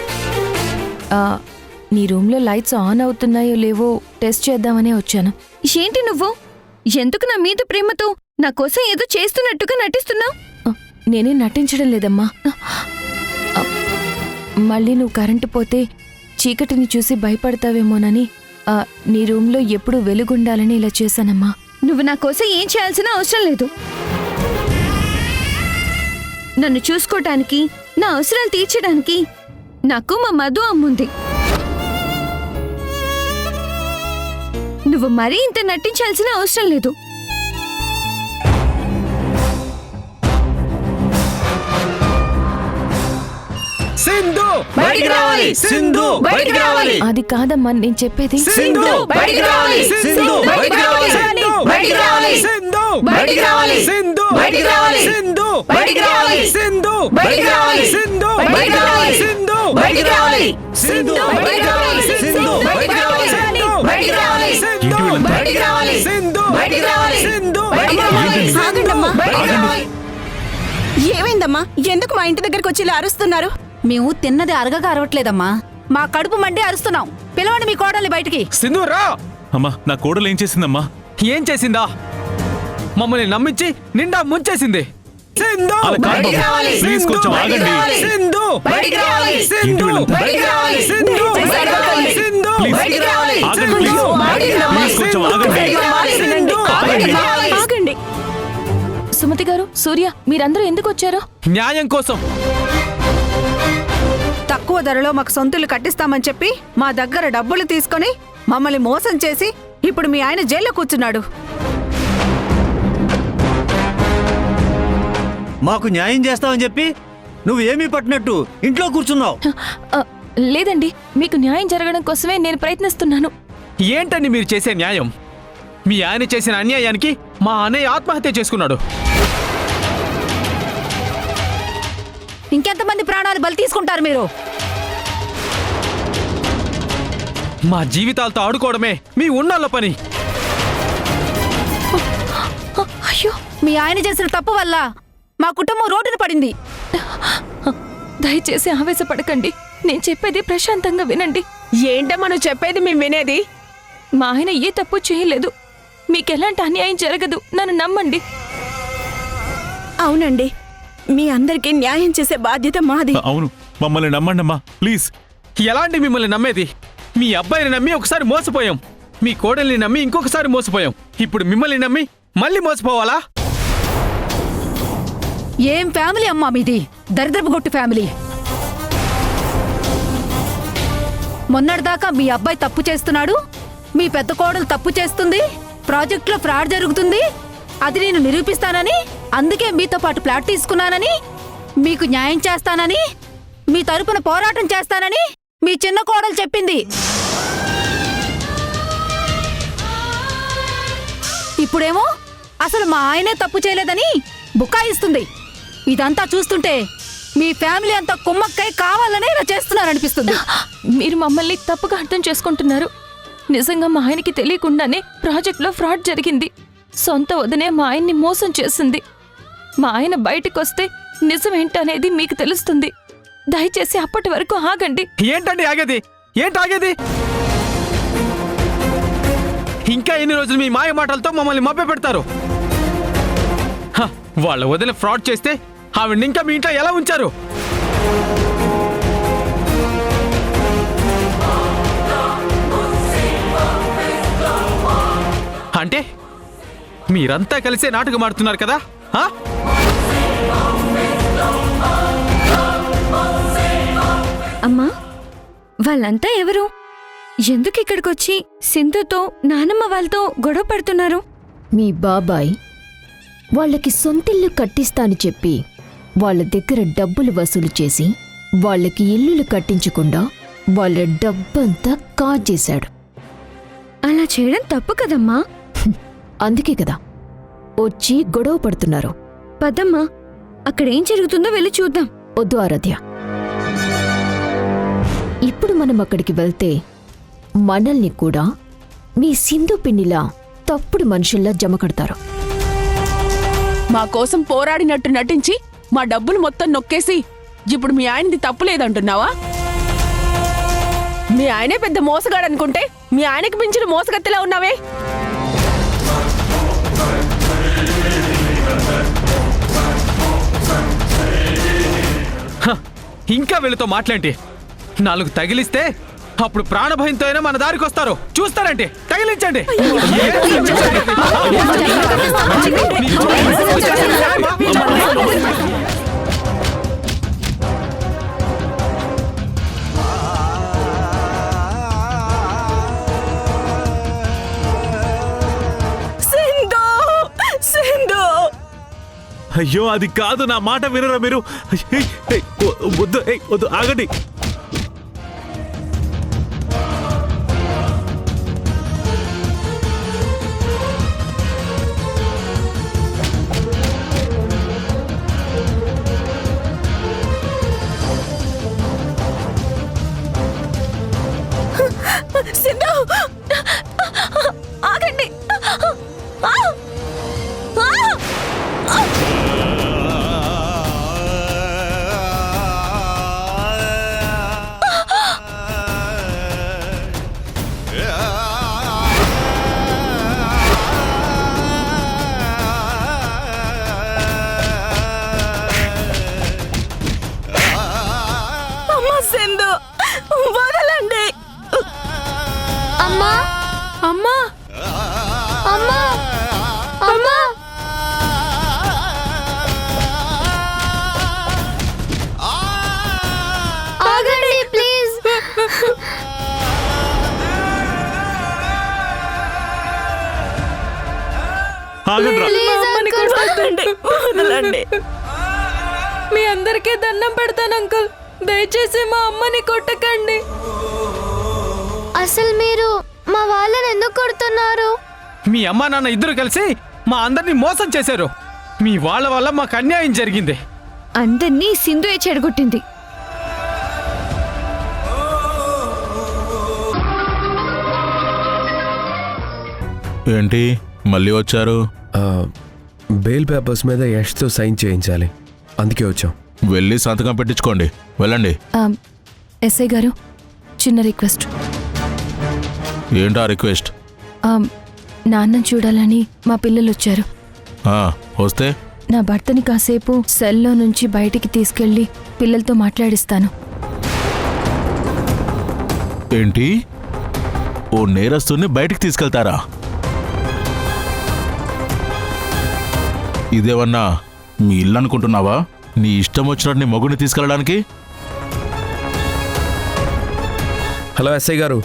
నీ రూమ్లో లైట్స్ ఆన్ అవుతున్నాయో లేవో టెస్ట్ చేద్దామనే వచ్చాను. ఏంటి నువ్వు? ఎందుకు నా మీద ప్రేమతో నా కోసం ఏదో చేస్తున్నట్టుగా నటిస్తున్నావు? నేనే నటించడం లేదమ్మా. మళ్ళీ నువ్వు కరెంటు పోతే చీకటిని చూసి భయపడతావేమోనని నీ రూమ్లో ఎప్పుడూ వెలుగుండాలని ఇలా చేశానమ్మా. నువ్వు నా కోసం ఏం చేయాల్సిన అవసరం లేదు. నన్ను చూసుకోవటానికి, నా అవసరాలు తీర్చడానికి నాకు మా మధు అమ్ముంది. నువ్వు మరీ ఇంత నటించాల్సిన అవసరం లేదు. సింధు బయటికి రావాలి. సింధు బయటికి రావాలి. అది కాదమ్మా నేను చెప్పేది. సింధు బయటికి రావాలి. సింధు బయటికి రావాలి. సింధు బయటికి రావాలి. సింధు బయటికి రావాలి. సింధు బయటికి రావాలి. సింధు బయటికి రావాలి. సింధు బయటికి రావాలి. సింధు బయటికి రావాలి. సింధు బయటికి రావాలి. సింధు బయటికి రావాలి. సింధు బయటికి రావాలి. సింధు బయటికి రావాలి. సింధు బయటికి రావాలి. సింధు బయటికి రావాలి. సింధు బయటికి రావాలి. ఆగండమ్మా. బయటికి రావాలి. ఏమైందమ్మా? ఎందుకు మా ఇంటి దగ్గరకు వచ్చి ఇలా అరుస్తున్నారు? మేము తిన్నది అరగగా అరవట్లేదమ్మా. మా కడుపు మండి అరుస్తున్నాం. పిలవండి మీ కోడల్ని బయటికి. సింధు రా. అమ్మా, నా కోడలు ఏం చేసిందమ్మా? ఏం చేసిందా? మమ్మల్ని నమ్మించి నిండా ముంచేసింది. సింధు బయటికి రావాలి. ప్లీజ్ కొంచెం ఆగండి. సింధు బయటికి రావాలి. సింధు బయటికి రావాలి. సింధు బయటికి రావాలి. సింధు బయటికి రావాలి. ఆగండి ప్లీజ్. ప్లీజ్ కొంచెం ఆగండి. సింధు బయటికి రావాలి. ఆగండి. సుమతి గారు, సూర్య, మీరందరూ ఎందుకు వచ్చారు? న్యాయం కోసం. తక్కువ ధరలో మాకు సొంతులు కట్టిస్తామని చెప్పి మా దగ్గర డబ్బులు తీసుకొని మమ్మల్ని మోసం చేసి ఇప్పుడు మీ ఆయన జైల్లో కూర్చున్నాడు. మాకు న్యాయం చేస్తావని చెప్పి నువ్వేమీ పట్టినట్టు ఇంట్లో కూర్చున్నావు. లేదండి, మీకు న్యాయం జరగడం కోసమే నేను ప్రయత్నిస్తున్నాను. ఏంటండి మీరు చేసే న్యాయం? మీ ఆయన చేసిన అన్యాయానికి మా అన్నయ్య ఆత్మహత్య చేసుకున్నాడు. ఇంకెంతమంది ప్రాణాలు బలి తీసుకుంటారు మీరు? మా జీవితాలతో ఆడుకోవడమే మీ ఉన్నోళ్ళ పని. మీ ఆయన చేసిన తప్పు వల్ల మా కుటుంబం రోడ్డున పడింది. దయచేసి ఆవేశపడకండి. నేను చెప్పేది ప్రశాంతంగా వినండి. ఏంటమ్మా నువ్వు చెప్పేది మేము వినేది? మా ఆయన ఏ తప్పు చేయలేదు. మీకెలాంటి అన్యాయం జరగదు. నన్ను నమ్మండి. అవునండి, మీ అందరికీ న్యాయం చేసే బాధ్యత మాది. అవును, మమ్మల్ని నమ్మండి అమ్మా ప్లీజ్. ఎలాంటి మిమ్మల్ని నమ్మేది? మీ అబ్బాయిని నమ్మి ఒకసారి మోసపోయాం, మీ కోడల్ని నమ్మి ఇంకొకసారి మోసపోయాం, ఇప్పుడు మిమ్మల్ని నమ్మి మళ్ళీ మోసపోవాలా? ఏం ఫ్యామిలీ అమ్మా మీది? దరిద్రపు గొట్టు ఫ్యామిలీ. మొన్నటిదాకా మీ అబ్బాయి తప్పు చేస్తున్నాడు, మీ పెద్ద కోడలు తప్పు చేస్తుంది, ప్రాజెక్టులో ఫ్రాడ్ జరుగుతుంది, అది నేను నిరూపిస్తానని, అందుకే మీతో పాటు ప్లాట్ తీసుకున్నానని, మీకు న్యాయం చేస్తానని, మీ తరపున పోరాటం చేస్తానని మీ చిన్న కోడలు చెప్పింది. ఇప్పుడేమో అసలు మా ఆయనే తప్పు చేయలేదని బుకాయిస్తుంది. ఇదంతా చూస్తుంటే మీ ఫ్యామిలీ అంతా కుమ్మక్కై కావాలనే ఇలా చేస్తున్నారనిపిస్తుంది. మీరు మమ్మల్ని తప్పుగా అర్థం చేసుకుంటున్నారు. నిజంగా మా ఆయనకి తెలియకుండానే ప్రాజెక్టులో ఫ్రాడ్ జరిగింది. సొంత వదినే మా ఆయన్ని మోసం చేసింది. మా ఆయన బయటకొస్తే నిజమేంటనేది మీకు తెలుస్తుంది. దయచేసి అప్పటి వరకు ఆగండి. ఏంటండి ఆగేది? ఏంటాగేది? ఇంకా ఎన్ని రోజులు మీ మాయ మాటలతో మమ్మల్ని మభ్య పెడతారు? వాళ్ళ వదిన ఫ్రాడ్ చేస్తే ఆవిడ్ని ఇంకా మీ ఇంట్లో ఎలా ఉంచారు? అంటే మీరంతా కలిసే నాటకం ఆడుతున్నారు కదా? అమ్మా, వాళ్ళంతా ఎవరు? ఎందుకు ఇక్కడికొచ్చి సింధుతో నానమ్మ వాళ్ళతో గొడవ పడుతున్నారు? మీ బాబాయ్ వాళ్ళకి సొంతిల్లు కట్టిస్తాని చెప్పి వాళ్ళ దగ్గర డబ్బులు వసూలు చేసి వాళ్ళకి ఇల్లులు కట్టించకుండా వాళ్ళ డబ్బంతా కాజేశాడు. అలా చేయడం తప్పు కదమ్మా. అందుకే కదా వచ్చి గొడవ పడుతున్నారు. పదమ్మా, అక్కడేం జరుగుతుందో వెళ్ళి చూద్దాం. వద్దు ఆరాధ్య, ఇప్పుడు మనం అక్కడికి వెళ్తే మనల్ని కూడా మీ సింధు పిన్నిలా తప్పుడు మనుషుల్లా జమ కడతారు. మా కోసం పోరాడినట్టు నటించి మా డబ్బులు మొత్తం నొక్కేసి ఇప్పుడు మీ ఆయనది తప్పు లేదంటున్నావా? మీ ఆయనే పెద్ద మోసగాడనుకుంటే మీ ఆయనకి మించిన మోసగత్తెలా ఉన్నావే. ఇంకా వీళ్ళతో మాట్లాంటి 4 తగిలిస్తే అప్పుడు ప్రాణభయంతో అయినా మన దారికి వస్తారు. చూస్తారంటే తగిలించండి. అయ్యో, అది కాదు. నా మాట వినరా మీరు? వద్దు, వద్దు, ఆగండి. సింధు, ఆగండి. అమ్మా సింధు, వదలండి. అమ్మా, అమ్మా, అమ్మా, అమ్మా. ఆగండి ప్లీజ్. వదలండి. మీ అందరికీ దండం పెడతాను అంకుల్. దయచేసి మా అమ్మని కొట్టకండి. అసలు మీరు మా వాళ్ళని ఎందుకు కొడుతున్నారు? మీ అమ్మా నాన్న ఇద్దరు కలిసి మా అందరినీ మోసం చేశారు. మీ వాళ్ళ వల్ల మాకు అన్యాయం జరిగింది. అందరినీ సింధుయే చెడగొట్టింది. ఏంటి మళ్ళీ వచ్చారు? బెయిల్ పేపర్స్ మీద యష్తో సైన్ చేయించాలి, అందుకే వచ్చాం. వెళ్ళి సంతకం పెట్టించుకోండి, వెళ్ళండి. ఎస్ఐ గారు, చిన్న రిక్వెస్ట్. ఏంటా రిక్వెస్ట్? నాన్నని చూడాలని మా పిల్లలు వచ్చారు. వస్తే నా భర్తని కాసేపు సెల్లో నుంచి బయటికి తీసుకెళ్లి పిల్లలతో మాట్లాడిస్తాను. ఏంటి, ఓ నేరస్తుని బయటికి తీసుకెళ్తారా? ఇదేమన్నా మీ ఇల్లు అనుకుంటున్నావా? నీ ఇష్టం వచ్చినట్టు నీ మొగుడిని తీసుకెళ్ళడానికి? హలో ఎస్ఐ గారు,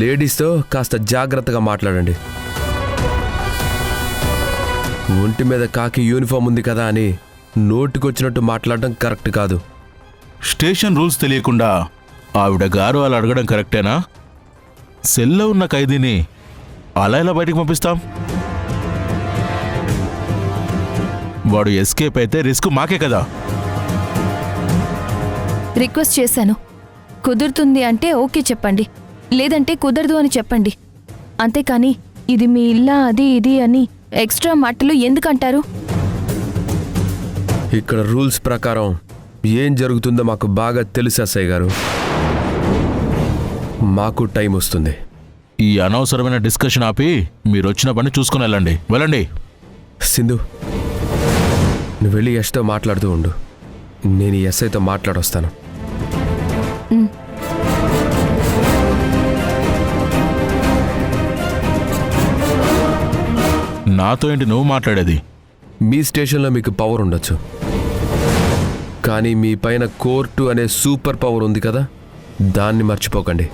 లేడీస్తో కాస్త జాగ్రత్తగా మాట్లాడండి. ఒంటి మీద కాకి యూనిఫామ్ ఉంది కదా అని నోటికొచ్చినట్టు మాట్లాడడం కరెక్ట్ కాదు. స్టేషన్ రూల్స్ తెలియకుండా ఆవిడ గారు అలా అడగడం కరెక్టేనా? సెల్లో ఉన్న ఖైదీని అలా ఎలా బయటికి పంపిస్తాం? వాడు ఎస్కేప్ అయితే రిస్క్ మాకే కదా. రిక్వెస్ట్ చేశాను, కుదురుతుంది అంటే ఓకే చెప్పండి, లేదంటే కుదరదు అని చెప్పండి. అంతేకాని ఇది మీ ఇల్లా అది ఇది అని ఎక్స్ట్రా మాటలు ఎందుకంటారు? ఇక్కడ రూల్స్ ప్రకారం ఏం జరుగుతుందో మాకు బాగా తెలుసు ఎస్ఐ గారు. మాకు టైం వస్తుంది. ఈ అనవసరమైన డిస్కషన్ ఆపి మీరు వచ్చిన పని చూసుకుని వెళ్ళండి, వెళ్ళండి. సింధు, నువ్వు వెళ్ళి యష్తో మాట్లాడుతూ ఉండు, నేను ఈ ఎస్ఐతో మాట్లాడొస్తాను. నాతో ఏంటి నువ్వు మాట్లాడేది? మీ స్టేషన్లో మీకు పవర్ ఉండొచ్చు, కానీ మీ పైన కోర్టు అనే సూపర్ పవర్ ఉంది కదా, దాన్ని మర్చిపోకండి.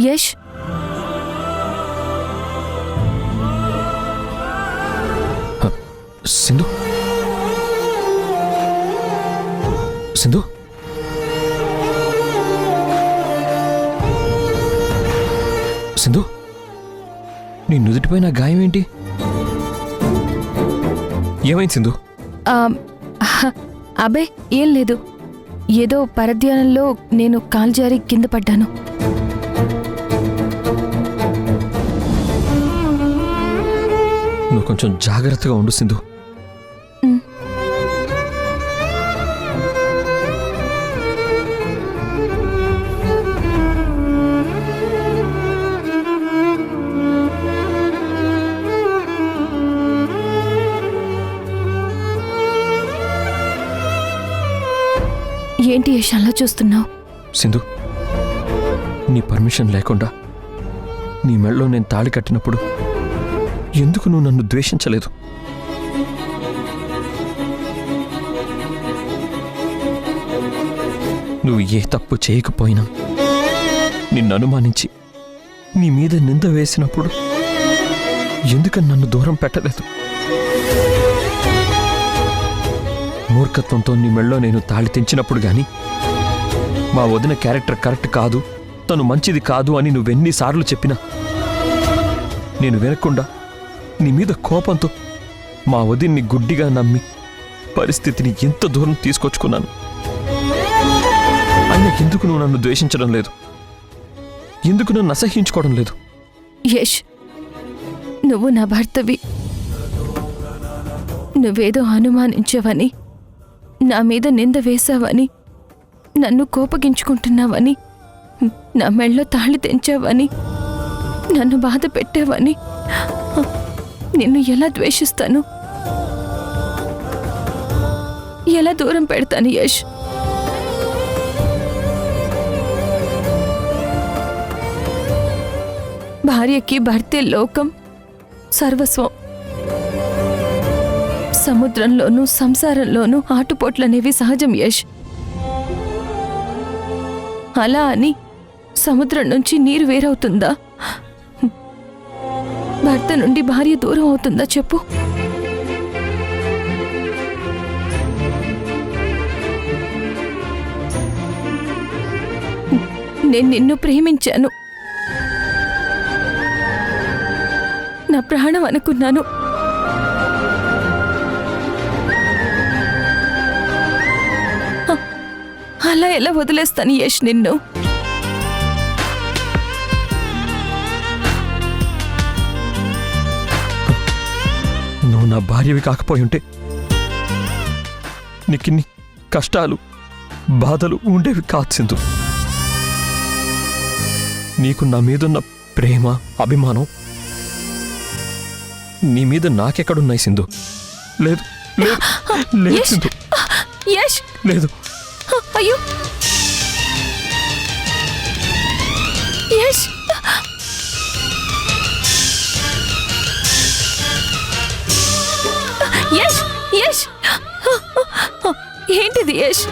యష్, సింధు, సింధు, సింధు, నీ నుదుటిపైన గాయం ఏంటి? ఏమైంది సింధు? అబే ఏం లేదు, ఏదో పరధ్యానంలో నేను కాలు జారి కింద పడ్డాను. నువ్వు కొంచెం జాగ్రత్తగా ఉండు సింధు. ఏంటి యష్ అలా చూస్తున్నావు? సింధు, నీ పర్మిషన్ లేకుండా నీ మెడలో నేను తాళి కట్టినప్పుడు ఎందుకు నువ్వు నన్ను ద్వేషించలేదు? నువ్వు ఏ తప్పు చేయకపోయినా నిన్ను అనుమానించి నీ మీద నింద వేసినప్పుడు ఎందుకని నన్ను దూరం పెట్టలేదు? మూర్ఖత్వంతో నీ మెడలో నేను తాళి తెంచినప్పుడు గాని మా వదిన క్యారెక్టర్ కరెక్ట్ కాదు, తను మంచిది కాదు అని నువ్వెన్నిసార్లు చెప్పినా నేను వినకుండా నీ మీద కోపంతో మా వదిన్ని గుడ్డిగా నమ్మి పరిస్థితిని ఎంత దూరం తీసుకొచ్చుకున్నాను. అయినా ఎందుకు నువ్వు నన్ను ద్వేషించడం లేదు? ఎందుకు నన్ను అసహ్యించుకోవడం లేదు? యష్, నువ్వు నా భర్తవి. నువ్వేదో అనుమానించావని, నా మీద నింద వేశావని, నన్ను కోపగించుకుంటున్నావని, నా మెళ్ళో తాళి తెంచావని, నన్ను బాధ పెట్టావని నిన్ను ఎలా ద్వేషిస్తాను, ఎలా దూరం పెడతాను యష్? భార్యకి భర్తే లోకం, సర్వస్వం. సముద్రంలోనూ సంసారంలోనూ ఆటుపోట్లనేవి సహజం యష్. అలా అని సముద్రం నుంచి నీరు వేరవుతుందా? భర్త నుండి భార్య దూరం అవుతుందా చెప్పు? నేను నిన్ను ప్రేమించాను, నా ప్రాణం అనుకున్నాను. అలా ఎలా వదిలేస్తాను యష్ నిన్ను? నువ్వు నా భార్యవి కాకపోయి ఉంటే నీకిన్ని కష్టాలు బాధలు ఉండేవి కాదు సింధు. నీకు నా మీదున్న ప్రేమ అభిమానం నీ మీద నాకెక్కడున్నాయి సింధు? లేదు లేదు లేదు యష్! సింధు, యష్! లేదు. అయ్యో యష్! యష్! యష్! ఏంటిది యష్?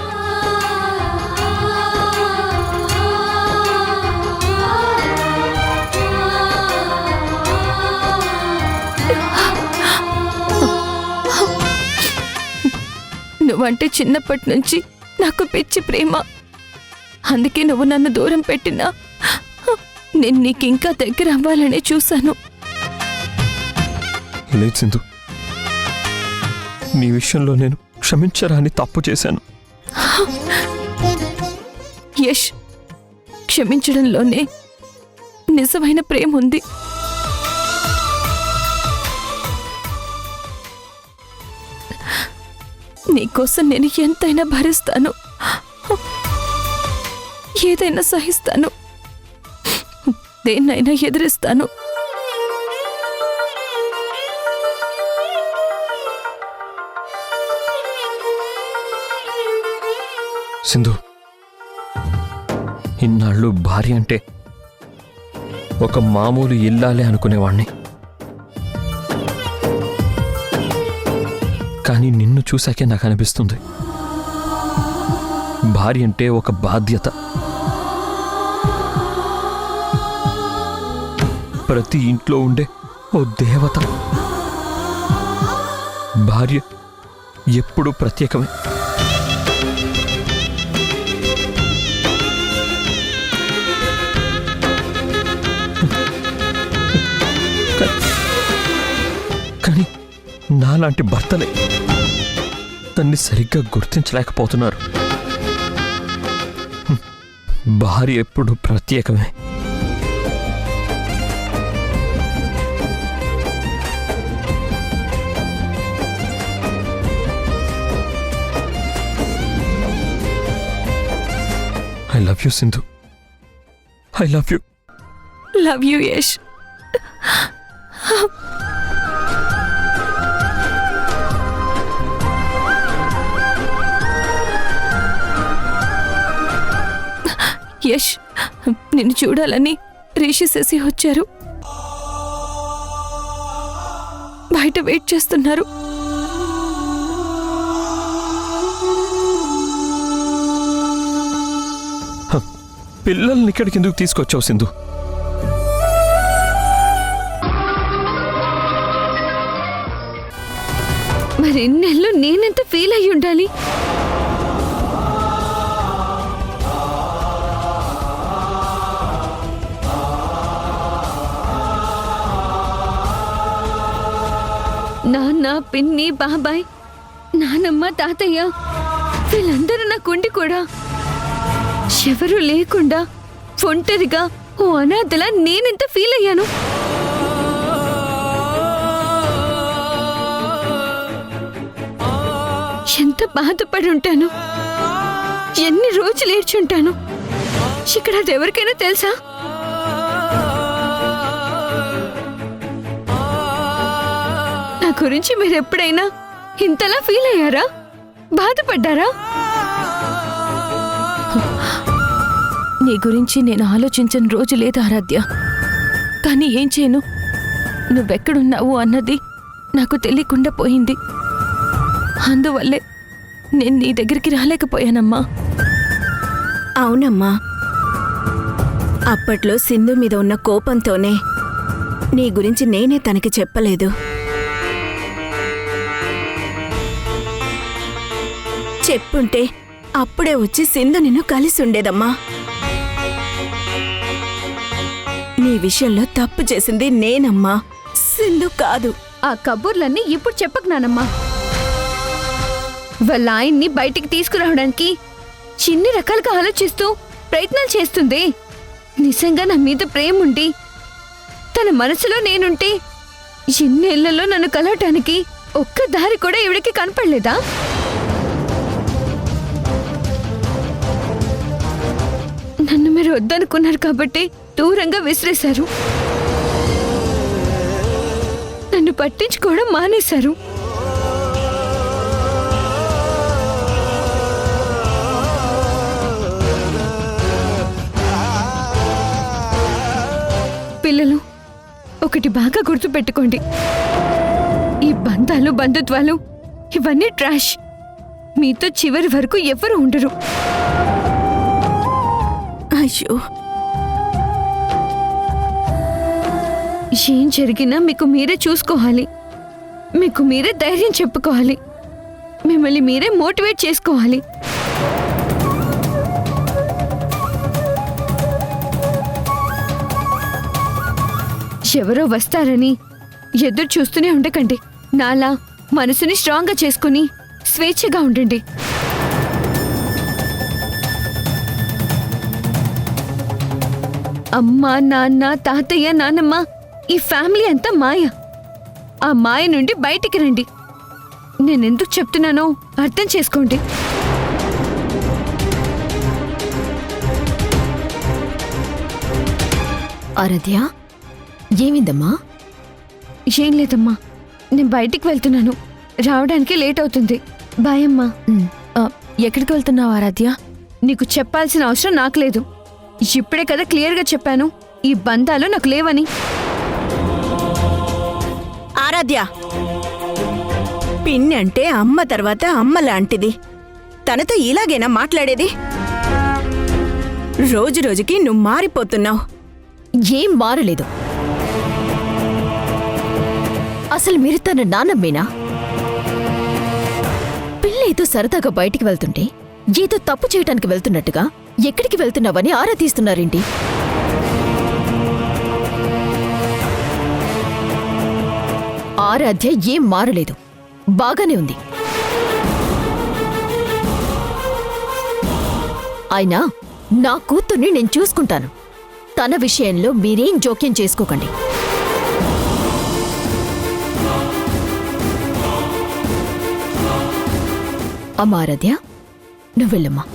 నువ్వంటే చిన్నప్పటి నుంచి నాకు పిచ్చి ప్రేమ. అందుకే నువ్వు నన్ను దూరం పెట్టినా నేను నీకింకా దగ్గర అవ్వాలనే చూశాను. లేదు సింధు, నీ విషయంలో నేను క్షమించరాని తప్పు చేశాను. యష్, క్షమించడంలోనే నిజమైన ప్రేమ ఉంది. నీకోసం నేను ఎంతైనా భరిస్తాను, ఏదైనా సహిస్తాను, దేన్నైనా ఎదిరిస్తాను. సింధు, ఇన్నాళ్ళు భార్య అంటే ఒక మామూలు ఇల్లాలే అనుకునేవాణ్ణి. కానీ నిన్ను చూశాకే నాకు అనిపిస్తుంది భార్య అంటే ఒక బాధ్యత. ప్రతి ఇంట్లో ఉండే ఓ దేవత. భార్య ఎప్పుడూ ప్రత్యేకమే. కానీ నాలాంటి భర్తలే దాన్ని సరిగ్గా గుర్తించలేకపోతున్నారు. భార్య ఎప్పుడు ప్రత్యేకమే. I love you Sindhu, I love you. Love you Yash. Yash, నిన్ను చూడాలని రిషి శశి వచ్చారు. బయట వెయిట్ చేస్తున్నారు. పిల్లల్ని ఇక్కడికి ఎందుకు తీసుకొచ్చావు సింధు? మరి ఇన్నేళ్ళు నేనెంత ఫీల్ అయ్యి ఉండాలి? నాన్న, పిన్ని, బాబాయ్, నానమ్మ, తాతయ్య వీళ్ళందరూ నాకుండి కూడా ఎవరూ లేకుండా ఒంటరిగా ఓ అనాథలా నేనెంత ఫీల్ అయ్యాను. ఎంత బాధపడి ఉంటాను, ఎన్ని రోజులు ఏడ్చుంటాను. ఇక్కడ అది ఎవరికైనా తెలుసా? నా గురించి మీరు ఎప్పుడైనా ఇంతలా ఫీల్ అయ్యారా? బాధపడ్డారా? నీ గురించి నేను ఆలోచించని రోజు లేదు ఆరాధ్య. కానీ ఏం చేయను, నువ్వెక్కడున్నావు అన్నది నాకు తెలియకుండా పోయింది. అందువల్లే నేను నీ దగ్గరికి రాలేకపోయానమ్మా. అవునమ్మా, అప్పట్లో సింధు మీద ఉన్న కోపంతోనే నీ గురించి నేనే తనకి చెప్పలేదు. చెప్పుంటే అప్పుడే వచ్చి సింధు నిన్ను కలిసి ఉండేదమ్మా. నీ విషయంలో తప్పు చేసింది నేనమ్మా, సింధు కాదు. ఆ కబుర్లన్నీ ఇప్పుడు చెప్పకు నానమ్మా. వాళ్ళ ఆయన్ని బయటికి తీసుకురావడానికి చిన్ని రకాలుగా ఆలోచిస్తూ ప్రయత్నాలు చేస్తుంది. నిజంగా నా మీద ప్రేమ ఉండి తన మనసులో నేనుంటే ఎన్నేళ్లలో నన్ను కలవటానికి ఒక్క దారి కూడా ఇవిడికి కనపడలేదా? నన్ను మీరు వద్దనుకున్నారు కాబట్టి దూరంగా విసిరేశారు. నన్ను పట్టించుకోవడం మానేశారు. పిల్లలు, ఒకటి బాగా గుర్తుపెట్టుకోండి. ఈ బంధాలు బంధుత్వాలు ఇవన్నీ ట్రాష్. మీతో చివరి వరకు ఎవరు ఉండరు. అయ్యో, ఏం జరిగినా మీకు మీరే చూసుకోవాలి. మీకు మీరే ధైర్యం చెప్పుకోవాలి. మిమ్మల్ని మీరే మోటివేట్ చేసుకోవాలి. ఎవరో వస్తారని ఎదురు చూస్తూనే ఉండకండి. నాలా మనసుని స్ట్రాంగ్గా చేసుకుని స్వేచ్ఛగా ఉండండి. అమ్మ, నాన్న, తాతయ్య, నాన్నమ్మ, ఈ ఫ్యామిలీ అంతా మాయ. ఆ మాయ నుండి బయటికి రండి. నేనెందుకు చెప్తున్నానో అర్థం చేసుకోండి. ఆరాధ్య, ఏమిందమ్మా? ఏం లేదమ్మా, నేను బయటికి వెళ్తున్నాను. రావడానికి లేట్ అవుతుంది. బాయ్ అమ్మా. ఎక్కడికి వెళ్తున్నావు ఆరాధ్య? నీకు చెప్పాల్సిన అవసరం నాకు లేదు. ఇప్పుడే కదా క్లియర్గా చెప్పాను ఈ బంధాలు నాకు లేవని. ఆరాధ్య, పిన్ని అంటే అమ్మ తర్వాత అమ్మ లాంటిది. తనతో ఇలాగేనా మాట్లాడేది? రోజు రోజుకి నువ్వు మారిపోతున్నావు. ఏం మారలేదు. అసలు మీరు తన నాన్నమ్మేనా? పిల్ల ఏదో సరదాగా బయటికి వెళ్తుంటే ఏదో తప్పు చేయటానికి వెళ్తున్నట్టుగా ఎక్కడికి వెళ్తున్నావని ఆరా తీస్తున్నారేంటి? ఆరాధ్య ఏం మారలేదు, బాగానే ఉంది. అయినా నా కూతుర్ని నేను చూసుకుంటాను. తన విషయంలో మీరేం జోక్యం చేసుకోకండి. అమ్మా ఆరాధ్య, నువ్వెళ్ళమ్మా.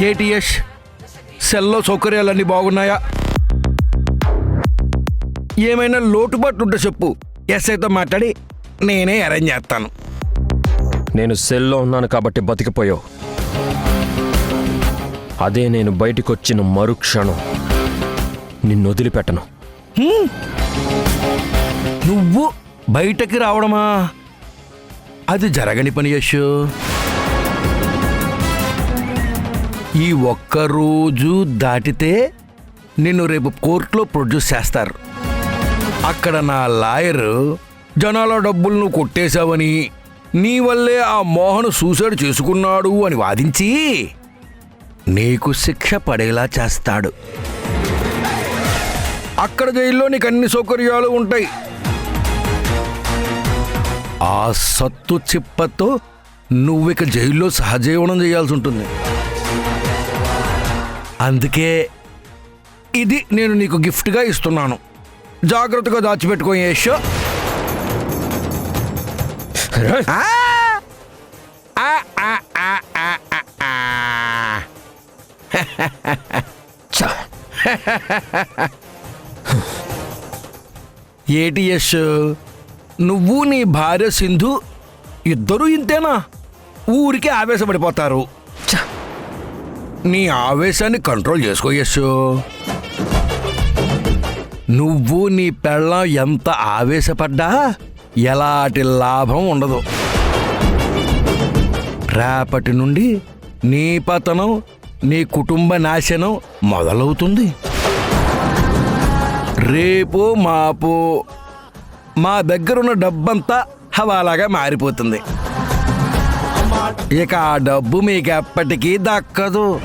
ఏటీఎస్ సెల్లో సౌకర్యాలన్నీ బాగున్నాయా? ఏమైనా లోటుపాట్లు ఉంటే చెప్పు. ఎస్ఐతో మాట్లాడి నేనే అరేంజ్ చేస్తాను. నేను సెల్లో ఉన్నాను కాబట్టి బతికిపోయావు. అదే నేను బయటికొచ్చిన మరుక్షణం నిన్ను వదిలిపెట్టను. నువ్వు బయటకి రావడమా? అది జరగని పని యశ్. ఈ ఒక్కరోజు దాటితే నిన్ను రేపు కోర్టులో ప్రొడ్యూస్ చేస్తారు. అక్కడ నా లాయరు జనాల డబ్బులు నువ్వు కొట్టేశావని, నీ వల్లే ఆ మోహన్ సూసైడ్ చేసుకున్నాడు అని వాదించి నీకు శిక్ష పడేలా చేస్తాడు. అక్కడ జైల్లో నీకు అన్ని సౌకర్యాలు ఉంటాయి. ఆ సత్తు చిప్పతో నువ్విక జైల్లో సహజీవనం చేయాల్సి ఉంటుంది. అందుకే ఇది నేను నీకు గిఫ్ట్గా ఇస్తున్నాను. జాగ్రత్తగా దాచిపెట్టుకో యశ్. ఆ! ఆ, ఆ, ఆ, ఆ, ఆ, ఆ. ఛ! ఏటి యశ్, నువ్వు నీ భార్య సింధు ఇద్దరూ ఇంతేనా? ఊరికే ఆవేశపడిపోతారు. ఛ! నీ ఆవేశాన్ని కంట్రోల్ చేసుకో యశ్. నువ్వు నీ పెళ్ళం ఎంత ఆవేశపడ్డా ఎలాంటి లాభం ఉండదు. రేపటి నుండి నీ పతనం, నీ కుటుంబ నాశనం మొదలవుతుంది. రేపు మాపు మా దగ్గరున్న డబ్బంతా హవాలాగా మారిపోతుంది. ఇక ఆ డబ్బు మీకు ఎప్పటికీ దక్కదు.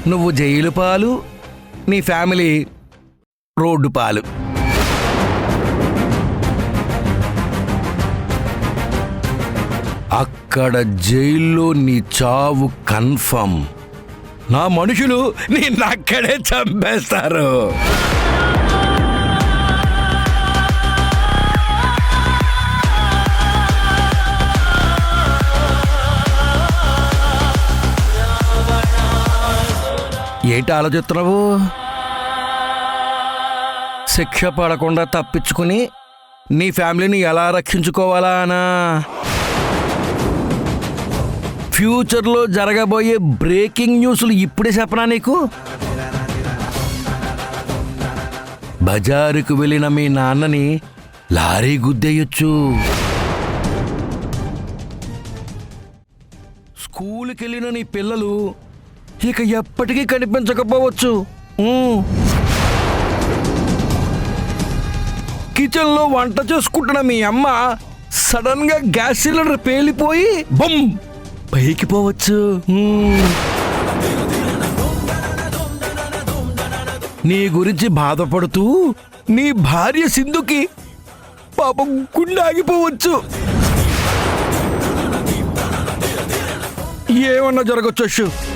నువ్వు జైలు పాలు, నీ ఫ్యామిలీ రోడ్డు పాలు. అక్కడ జైల్లో నీ చావు కన్ఫర్మ్. నా మనుషులు నిన్నక్కడే చంపేస్తారు. ఏంటి ఆలోచిస్తున్నావు? శిక్ష పడకుండా తప్పించుకుని నీ ఫ్యామిలీని ఎలా రక్షించుకోవాలా అనా? ఫ్యూచర్లో జరగబోయే బ్రేకింగ్ న్యూస్లు ఇప్పుడే చెప్పనా నీకు? బజారుకు వెళ్ళిన మీ నాన్నని లారీ గుద్దేయొచ్చు. స్కూల్కి వెళ్ళిన నీ పిల్లలు ఇక ఎప్పటికీ కనిపించకపోవచ్చు. కిచెన్లో వంట చేసుకుంటున్న మీ అమ్మ సడన్ గా గ్యాస్ సిలిండర్ పేలిపోయి బమ్ పైకి పోవచ్చు. నీ గురించి బాధపడుతూ నీ భార్య సింధుకి పాపం గుండె ఆగిపోవచ్చు. ఏమన్నా జరగచ్చు.